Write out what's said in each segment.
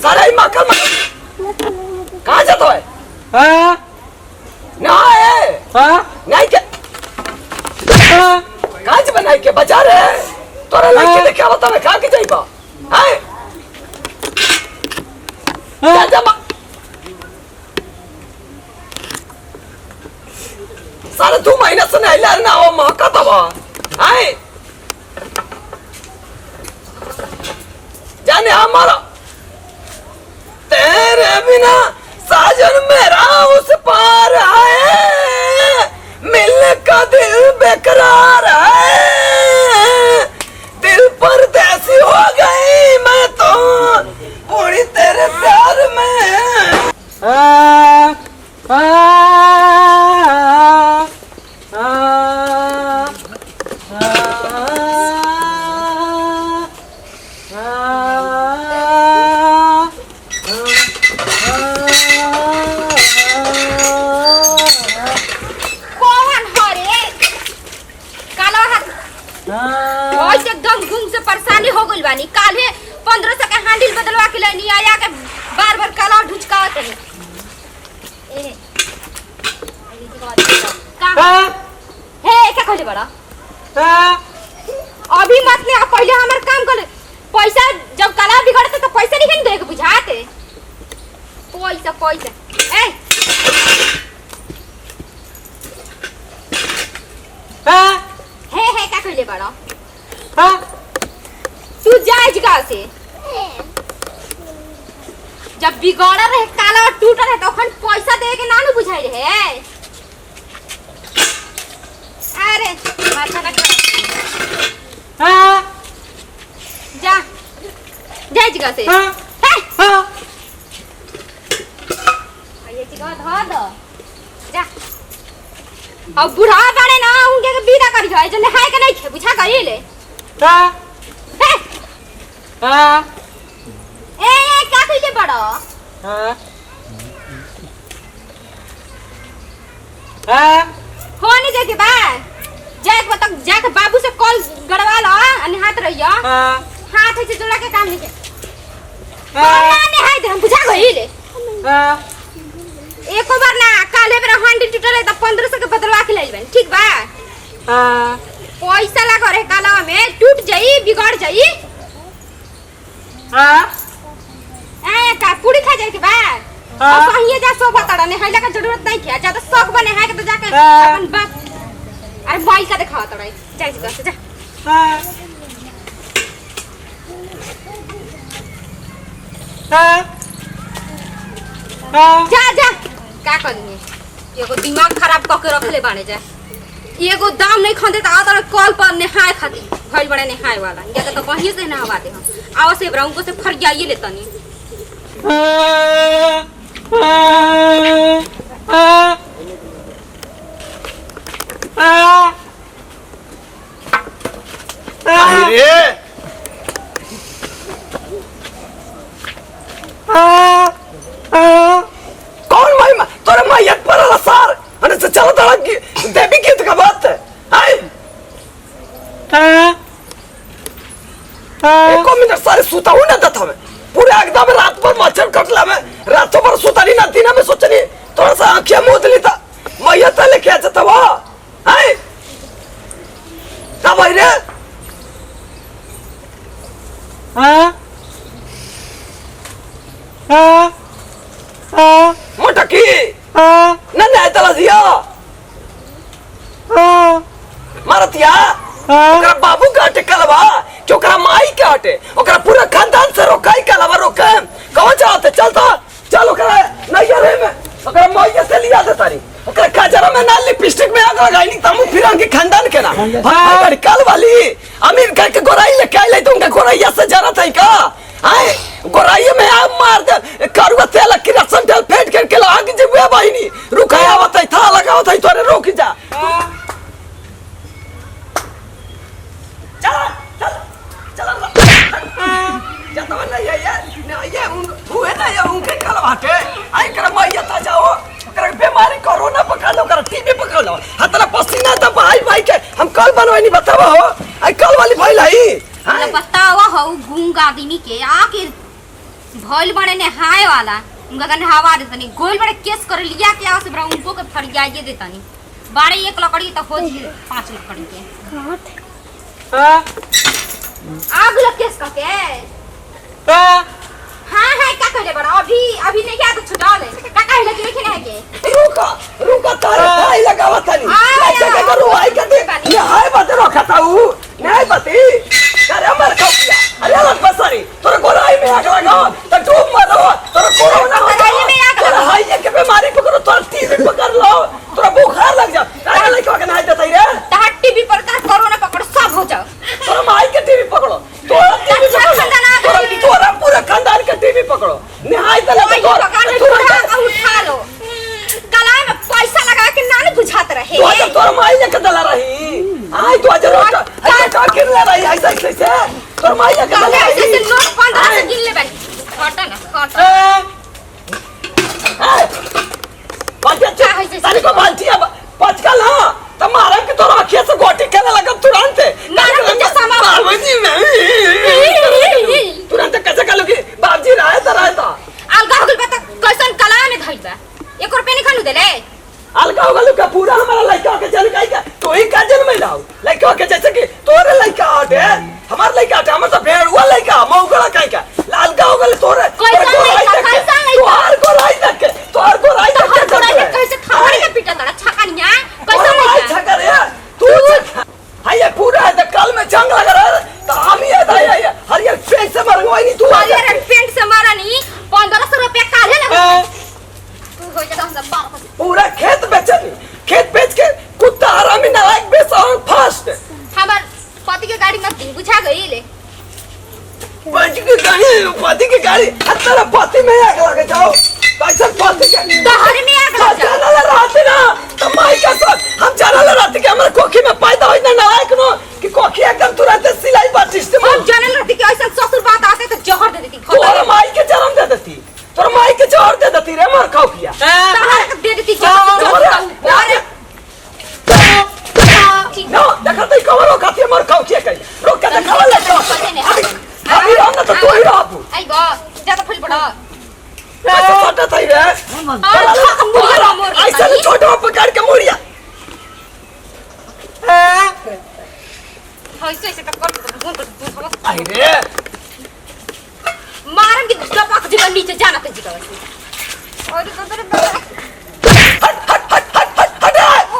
सारे मक्खन कहाँ जाता है? हाँ ना है हाँ नहीं के कहाँ से बनाई के बाजार है तोरा लड़के लेके आवता मैं कहाँ के जाइबा हैं जा जा सारे 2 महीने से नहीं लड़ना हो महका तबा हैं जाने हमारा तेरे बिना साजन मेरा उस पार है मिलने का दिल बेकरार है दिल परदेसी हो गई मैं तो पूरी तेरे प्यार में परेशानी हो गई बानी काल है 1500 का हैंडल बदलवा के लेनी आया के बार बार काला ढुचकावत है ए हे क्या कहले बड़ा अभी मत ने पहले हमर काम कर पैसा जब काला बिगड़ते तो पैसा नहीं दे के बुझाते पैसा पैसा ए हे क्या कहले बड़ा तू जाए जगह से जब बिगड़ा रहे काला और टूटा रहे तो खन पैसा दे के नानू बुझाई रहे अरे माथा ना जा जाए जगह से ये जगह धो दो जा अब बुढ़ा बाड़े ना उनके के विदा करी जाए जो नहाए के नहीं खे बुझा करी ले ए क्या कइले बड़ो हो नहीं देखे बा जाके बता जाके बाबू से कॉल गड़वा लो अनि हाथ रहियो हाथ से जोड़ा के काम नहीं के ना हाय दे हम बुझा गई ले एक बार ना काले बेरा हंडी टूटले त 1500 के बदलवा के ले लेबन ठीक बा पैसा लगा रे काला में टूट जाई बिगड़ जाई ए का पूरी खा जाए के बा अब कहिए जा सो बताड़ा ने हैला का जरूरत नहीं है ज्यादा शौक बने है के तो जाके अपन बात अरे मोबाइल का दिखावा तोड़ा जा जा जा जा का करिए एगो दिमाग खराब क के रखले बाने जा एगो दाम नहीं खंदे त आ कॉल पर नहाए खाती भइल बड़े नहाए वाला या तो कहीं से नहावा दे हम आओ से ब्राउन को से फर जाइए ले तनी अरे कौन भाई तोरे मैयत पर सर अने से चल तड़ा की देवी गीत का बात है एको मिनट सारे सुता हूं ना था मैं पूरे एकदम रात भर मच्छर कटला में रातों भर सुता नहीं ना दिन में सोचनी थोड़ा सा आंखें मूंद ली था मैयत लेके आ जाता वो है ना भाई रे मोटकी ना ना तला दिया मारतिया ओकरा बाबू का हटे कलवा कि ओकरा माई के हटे ओकरा पूरा खानदान से रोकाई कलवा रोके कौन चाहते चलता चल ओकरा नहीं रे में ओकरा माई से लिया दे तारी ओकरा काजरा में ना लिपस्टिक में आग लगाई नहीं तमु फिरंग के खानदान के ना हां बड़ी कल वाली अमीर घर के गोराई लेके आई ले दूंगा गोराइया से जरूरत है का हाय गोराई में आग मार दे करुआ तेल की रसन तेल फेंट करके लाग जे भाई नहीं रुकाया होता था लगावत है तोरे रोक जा चल चल चल जाता वाला ये हुए ना ये उनके कलवाटे आई कर मैया ता जाओ कर बीमारी कोरोना पकड़ लो कर टीबी पकड़ लो हतरा पसीना तो भाई भाई के हम कल बनवाई नहीं बतावा हो आई कल वाली भाई लाई ना बतावा हो गूंगा आदमी के आके भइल बड़े नहाए वाला उनका का नहावा दे तनी गोल बड़े केस कर लिया के आवस बड़ा उनको के फरियाइए दे तनी बाड़े एक लकड़ी त हो जी 5 लकड़ी के हां आग लग केस का के हां है का कहले बड़ा अभी नहीं क्या तो छुटा ले का कहले कि नहीं है के रुका तारे भाई लगावा तनी कैसे के करू आई के दे हाय बात रखता हूं नहीं बती अरे मर कौकिया अरे लग बसरी तोरे गोराई में आग लगा त डूब मरो तोरे कोरोना हो गोराई में आग लगा हाय ये के बीमारी पकड़ो तोर टीबी पकड़ लो तोरा बुखार लग जा अरे लइका के नहीं देतई रे तहां टीबी पर का कोरोना पकड़ सब हो जाओ तोरा माई के टीबी पकड़ो तोरा टीबी पकड़ो तोरा पूरा खानदान के टीबी पकड़ो निहाय त लगे उठा लो गला में पैसा लगा के ना बुझात रहे तू आज तोर माई के दला रही आई तू आज रोट ऐसे का गिरला रही ऐसे ऐसे तोर माई के दला ऐसे ऐसे नोट 15 से गिन ले भाई हटा ना हटा बाल्टी तारी को बाल्टी अब पचकल हां तुम्हारा के तोर आंखें से गोटी खेले लगा तुरंत मारा के समा बाबूजी में तुरंत कैसे कलोगी बाबूजी रहे था अलगा हो गल बता कैसन कला में धइल बा 1 रुपया नहीं खानु देले अलगा हो गल का पूरा हमारा लड़का के जन का तो ही का जन्म लाओ लड़का के जैसे कि तोरे लड़का आटे हमार लड़का आटे हमर तो भेड़ हुआ लड़का मौगला काई का अलगा हो गल तोरे तोहार को राई तक तोहार को राई तक कैसे खावड़ी के पीटा तड़ा छकानिया कैसे नहीं छका रे तू हाय ये पूरा है कल में जंग लग रहा है तो हम ही है हरियर पेंट से मरवाई नहीं तू हरियर पेंट से मारा नहीं 1500 रुपया काहे लगा हो जाता हम बाप पूरा खेत बेच के कुत्ता हरामी नालायक बेचा फास्ट हमार पति के गाड़ी मत बुझा गई ले पति की गाड़ी तेरा पति में आग लगे जाओ कैसे पति के दहर में आग लग जा जाना रहते ना तो माई का साथ हम जाना रहते कि हमारे कोखी में पैदा होई ना नालायक नो कि कोखी एकदम तुरंत सिलाई बाटिस्ट में हम जाने रहते कि ऐसा ससुर बात आते तो जहर दे देती तोर माई के जन्म दे देती तोर माई के जहर दे देती रे मर खाओ किया तहर दे देती जहर ना देखा तो कवर हो खाती मर खाओ किया कहीं रोक के देखा ले अभी हम ना तो तू ही रहो आई गो ज्यादा फल बड़ा ऐसा छोटा था रे ऐसा नहीं छोटा पकड़ के मुड़िया ऐसे ऐसे तो कर आई रे मारन की दबक जीवन नीचे जाना ते जीवा और हट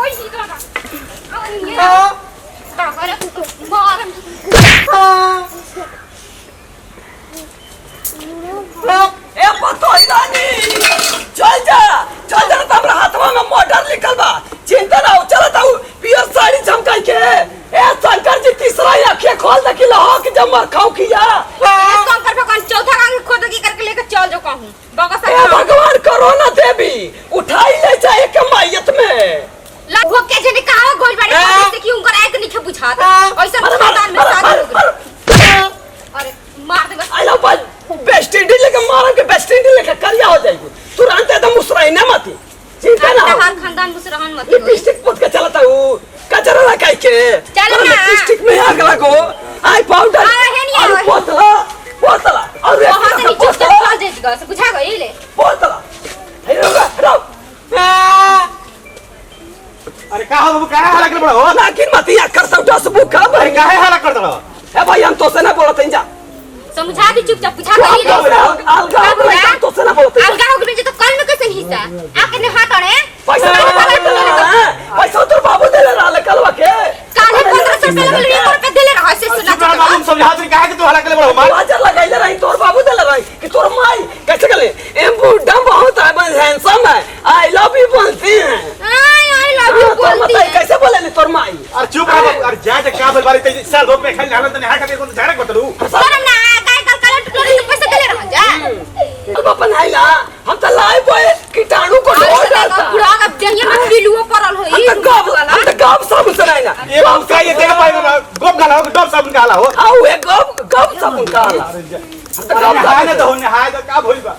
ओए ही दादा मारन ए पतो इरानी चल जा तो हमरा हाथवा में मोटर निकल बा चिंता ना हो चलत आऊ पियर साड़ी झमकाई के ए शंकर जी तीसरा आंखें खोल दे कि लहो कि जब मर खाऊ किया शंकर भगवान चौथा का खोद की करके लेकर चल जो कहूं बगसा ए भगवान करोना देवी उठाई ले जाए के मायत में लगभग के जने कहा गोल बड़े से कि उनकर एक नहीं बुझाता ऐसा मैदान में शादी हो गई अरे मार दे बस आई लव बल बेस्ट इंडी लेके मारन के बेस्ट इंडी लेके करिया हो जाएगी तुरंत एकदम मुसराई ना मती चिंता ना हो हर खानदान मुसरहन मत लिपस्टिक पुत के चलता हूं कचरा लगाई के चल ना लिपस्टिक में आग लगो आई पाउडर और बोतला और वहां से नीचे से खा जाएगा से बुझा गई ले बोतला हे रो अरे का हो बाबू काहे हल्ला कर बड़ो लेकिन मत या कर सब दस बुक का अरे काहे हल्ला कर दलो ए भाई हम तो से ना बोलत जा समझा दी चुपचाप पूछा गई ले अलगा तो से ना बोलत अलगा हो गई तो कल में कैसे हिस्सा आके ने हाथ अड़े पैसा तो बाबू देले रहले कलवा के काहे 1500 रुपया 1 रुपया देले रहा से सुना चुप रह मालूम समझात नहीं काहे कि तू हल्ला कर बड़ो मार बाजार लगाइले रही तोर बाबू देले रही कि तोर माई कैसे गले एम बूढ़ा बहुत है बस हैंडसम है आई लव यू बोलती है आई लव यू बोलती है कैसे बोले तोर माई अरे चुप रह बाबू अरे जा जा का बोल बारी ते साल धोप में खाली हालत नहीं हां का कौन झाड़क बतलू शर्म ना काय कल टोरी तो पैसे देले रह जा अब अपन आइला हम त लाई बोए कीटाणु को ढोल डालता बुढ़ा का जंगल में बिलुओ पड़ल होई हम त गब सब सुनाइना ये बात का ये देख पाई गोप गाला हो डॉब साबुन गाला हो आओ ए गब सब काला हम त गब हां ने तो होने हां तो का भइल बा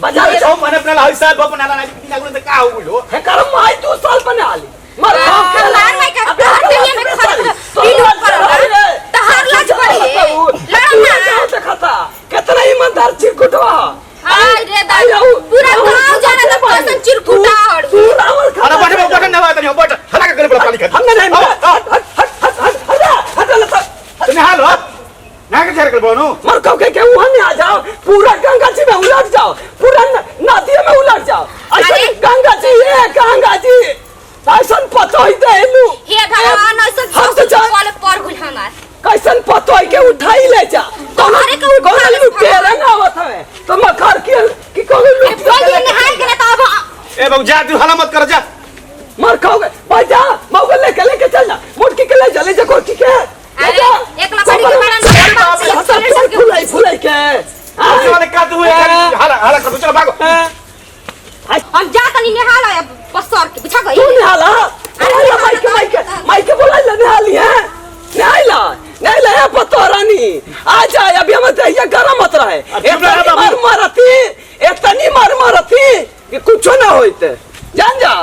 बाजार छौ मने अपना ला साल बाप नाला ना किना गुण त का हो गइलो हे कर माई 2 साल बना ली मर खाओ के लार माई का दुनिया में खत्म बिलुओ पड़ल त हार लाज पड़ी लड़ना देखता कितना ईमानदार चिरकुटवा बनू मर कहो के वहां नहीं आ जाओ, पूरा गंगा जी में उलट जाओ, पूरा नदी में उलट जाओ। ऐसे गंगा जी है, गंगा जी ऐसन पतो ही देलू। हे भगवान ऐसन हम तो जान वाले पर गुल हमार कैसन पतो है के उठाई ले जा। तुम्हारे के उठा ले तेरे ना आवत है तो मखर की कोई लुट बोल नहाए के ना तब ए बाबू जा तू हला मत कर जा। मर खाओगे भाई जा मौके लेके चल जा, मुटकी के ले जा, ले जा कोठी के अरे एक लकड़ी के मारा फुलाई के वाले का तू हला कर चलो भागो। हम जा तनी नहा ला पसर के बिछा गई तू निहाला अरे माइके बोला ले निहाली है नहीं ला पतो रानी आ जा। अभी हम ये गरम मत रहे, इतनी मार मारती कि कुछ ना होते जान जा।